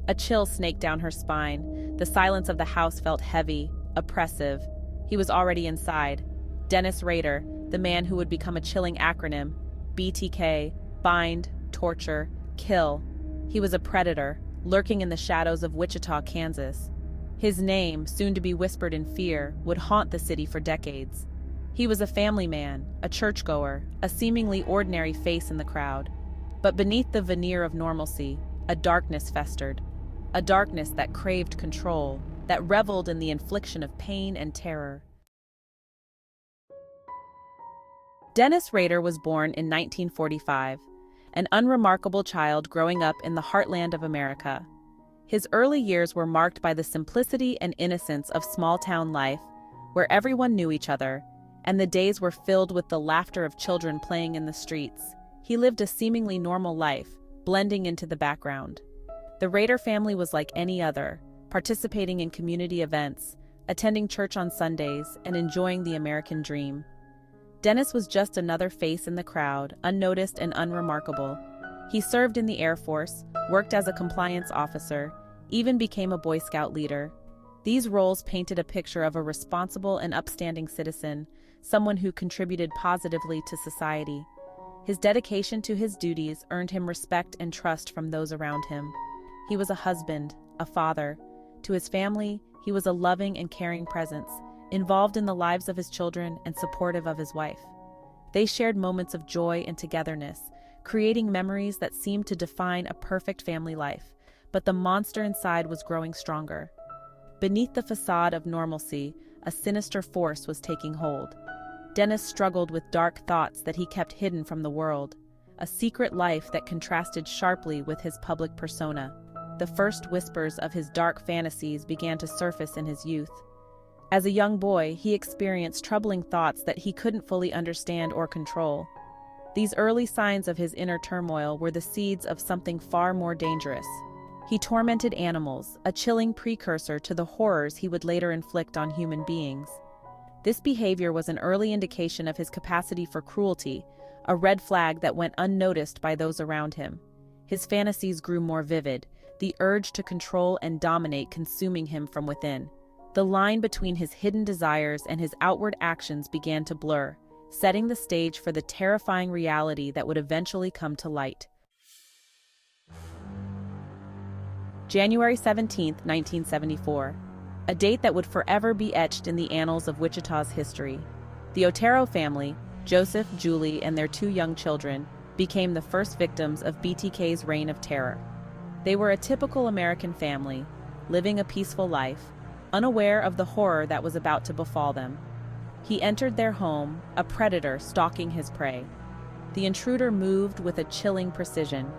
A chill snaked down her spine. The silence of the house felt heavy, oppressive. He was already inside. Dennis Rader, the man who would become a chilling acronym, BTK, bind, torture, kill. He was a predator, lurking in the shadows of Wichita, Kansas. His name, soon to be whispered in fear, would haunt the city for decades. He was a family man, a churchgoer, a seemingly ordinary face in the crowd. But beneath the veneer of normalcy, a darkness festered. A darkness that craved control, that reveled in the infliction of pain and terror. Dennis Rader was born in 1945, an unremarkable child growing up in the heartland of America. His early years were marked by the simplicity and innocence of small-town life, where everyone knew each other, and the days were filled with the laughter of children playing in the streets. He lived a seemingly normal life, blending into the background. The Rader family was like any other, participating in community events, attending church on Sundays, and enjoying the American dream. Dennis was just another face in the crowd, unnoticed and unremarkable. He served in the Air Force, worked as a compliance officer, even became a Boy Scout leader. These roles painted a picture of a responsible and upstanding citizen, someone who contributed positively to society. His dedication to his duties earned him respect and trust from those around him. He was a husband, a father. To his family, he was a loving and caring presence, involved in the lives of his children and supportive of his wife. They shared moments of joy and togetherness, creating memories that seemed to define a perfect family life, but the monster inside was growing stronger. Beneath the facade of normalcy, a sinister force was taking hold. Dennis struggled with dark thoughts that he kept hidden from the world, a secret life that contrasted sharply with his public persona. The first whispers of his dark fantasies began to surface in his youth. As a young boy, he experienced troubling thoughts that he couldn't fully understand or control. These early signs of his inner turmoil were the seeds of something far more dangerous. He tormented animals, a chilling precursor to the horrors he would later inflict on human beings. This behavior was an early indication of his capacity for cruelty, a red flag that went unnoticed by those around him. His fantasies grew more vivid, the urge to control and dominate consuming him from within. The line between his hidden desires and his outward actions began to blur, setting the stage for the terrifying reality that would eventually come to light. January 17, 1974. A date that would forever be etched in the annals of Wichita's history. The Otero family, Joseph, Julie, and their 2 young children, became the first victims of BTK's reign of terror. They were a typical American family, living a peaceful life, unaware of the horror that was about to befall them. He entered their home, a predator stalking his prey. The intruder moved with a chilling precision,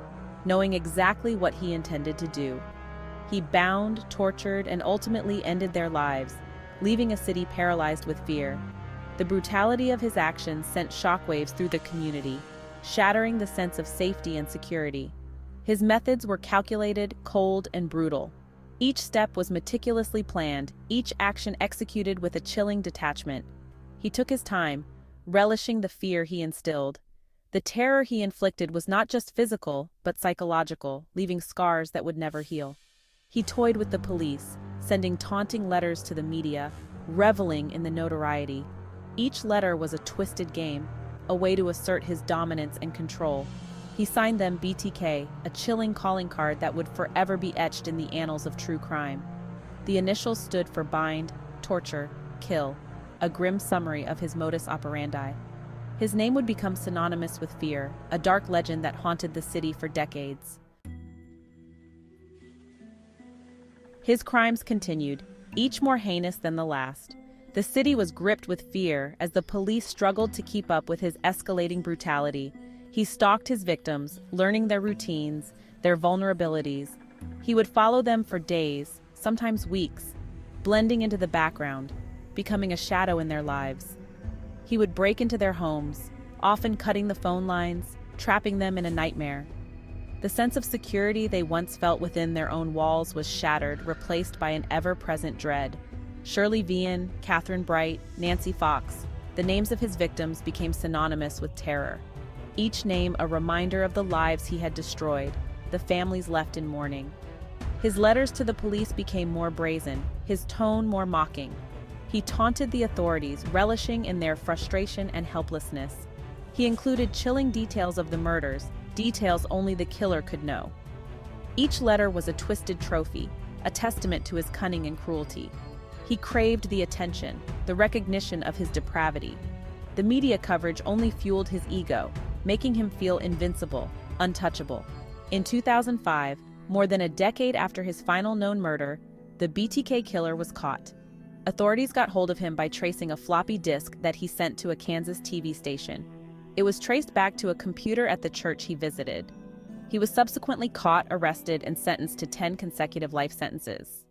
knowing exactly what he intended to do. He bound, tortured, and ultimately ended their lives, leaving a city paralyzed with fear. The brutality of his actions sent shockwaves through the community, shattering the sense of safety and security. His methods were calculated, cold, and brutal. Each step was meticulously planned, each action executed with a chilling detachment. He took his time, relishing the fear he instilled. The terror he inflicted was not just physical, but psychological, leaving scars that would never heal. He toyed with the police, sending taunting letters to the media, reveling in the notoriety. Each letter was a twisted game, a way to assert his dominance and control. He signed them BTK, a chilling calling card that would forever be etched in the annals of true crime. The initials stood for bind, torture, kill, a grim summary of his modus operandi. His name would become synonymous with fear, a dark legend that haunted the city for decades. His crimes continued, each more heinous than the last. The city was gripped with fear as the police struggled to keep up with his escalating brutality. He stalked his victims, learning their routines, their vulnerabilities. He would follow them for days, sometimes weeks, blending into the background, becoming a shadow in their lives. He would break into their homes, often cutting the phone lines, trapping them in a nightmare. The sense of security they once felt within their own walls was shattered, replaced by an ever-present dread. Shirley Vian, Catherine Bright, Nancy Fox, the names of his victims became synonymous with terror. Each name a reminder of the lives he had destroyed, the families left in mourning. His letters to the police became more brazen, his tone more mocking. He taunted the authorities, relishing in their frustration and helplessness. He included chilling details of the murders, details only the killer could know. Each letter was a twisted trophy, a testament to his cunning and cruelty. He craved the attention, the recognition of his depravity. The media coverage only fueled his ego, making him feel invincible, untouchable. In 2005, more than a decade after his final known murder, the BTK killer was caught. Authorities got hold of him by tracing a floppy disk that he sent to a Kansas TV station. It was traced back to a computer at the church he visited. He was subsequently caught, arrested, and sentenced to 10 consecutive life sentences.